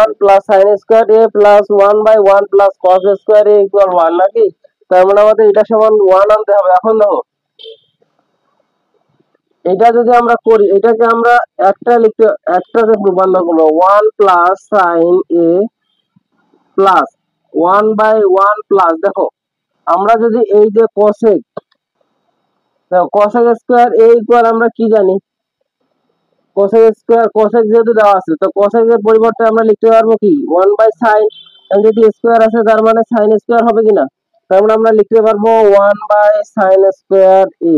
1 plus sine square A plus 1 by 1 plus cos square A equal 1 নাকি? তার মানে আমাদের এটা সমান 1 আনতে হবে। এখন দেখো এটা যদি আমরা করি, এটাকে আমরা একটাতে রূপান্তর করবো 1 plus sine A plus 1 by 1 plus, দেখো আমরা যদি এই যে কোসেক স্কয়ার এ ইকুয়াল আমরা কি জানি, কোসেক যেহেতু দেওয়া আছে তো কোসেকের পরিবর্তে আমরা লিখতে পারবো কি 1 বাই সাইন, যদি স্কয়ার আছে তার মানে সাইন স্কয়ার হবে কিনা, তার মানে আমরা লিখতে পারবো 1 বাই সাইন স্কয়ার এ,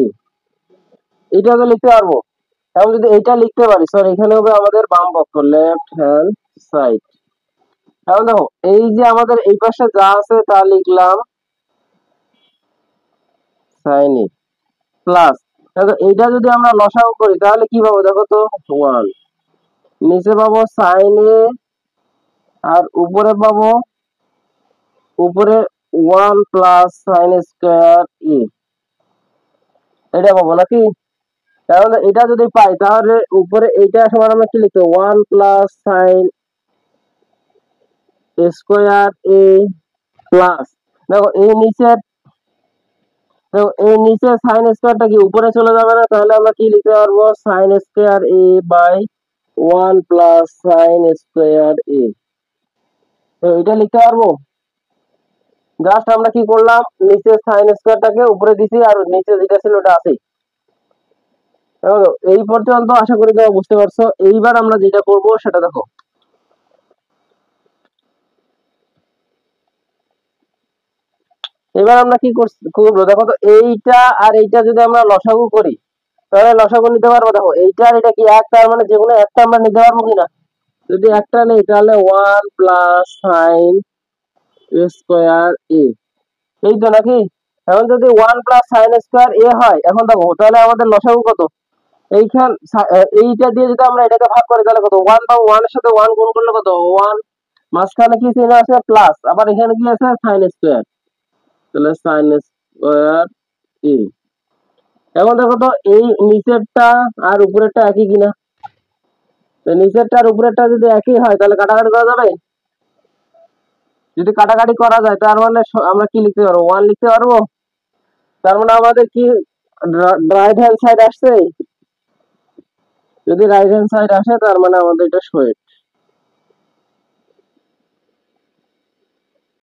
এটা তো লিখতে পারবো। এখন যদি এটা লিখতে পারি, সরি এখানে হবে আমাদের বাম পক্ষ, লেফট হ্যান্ড সাইড। এখন দেখো এই যে আমাদের এই পাশে যা আছে তা লিখলাম সাইন এ প্লাস, এইটা যদি আমরা লসাগু করি তাহলে কি পাবো দেখো তো 1, নিচে পাবো সাইন এ আর উপরে পাবো 1 প্লাস সাইন স্কয়ার এ, এটা পাবো নাকি? তাহলে এটা যদি পাই তাহলে উপরে এইটা সমান আমরা কি লিখতে 1 plus sine square A plus, দেখো এই নিচে সাইন স্কয়ারটা কি উপরে চলে যাবে না, তাহলে আমরা কি লিখতে পারবো sine square A by 1 plus sine square A, তো এটা লিখতে পারবো। জাস্ট আমরা কি করলাম, নিচে সাইন স্কয়ারটাকে উপরে দিছি আর নিচে যেটা ছিল ওটা আছে। এই পর্যন্ত আশা করি তোমরা বুঝতে পারছো। এইবার আমরা যেটা করব সেটা দেখো, এবার আমরা কি করবো দেখো তো, এইটা আর এইটা যদি আমরা লসাগু করি তাহলে লসাগু নিতে পারবো। দেখো এইটা আর এটা কি এক, তার মানে যেকোনো একটা আমরা নিতে পারবো কিনা, যদি একটা নেই তাহলে 1 প্লাস সাইন স্কয়ার এ, এই তো নাকি? এখন যদি 1 প্লাস সাইন স্কয়ার এ হয়, এখন দেখো তাহলে আমাদের লসাগু কত, এইটা দিয়ে যদি আমরা এটাকে ভাগ করি তাহলে কত 1 বা 1 এর সাথে 1 গুণ করলে কত 1, মাঝখানে কি চিহ্ন আছে প্লাস, আবার এখানে কি আছে সাইন স্কয়ার, তাহলে সাইন স্কয়ার এ। এখন দেখো তো এই নিচেরটা আর উপরেরটা একই কিনা, তো নিচেরটা আর উপরেরটা যদি একই হয় তাহলে কাটাকাটি করা যাবে, যদি কাটাকাটি করা যায় তার মানে আমরা কি লিখতে পারবো 1 লিখতে পারবো, তার মানে আমাদের কি রাইট হ্যান্ড সাইড আসছে, যদি রাইট হ্যান্ড সাইড আসে তার মানে আমাদের এটা সঠিক।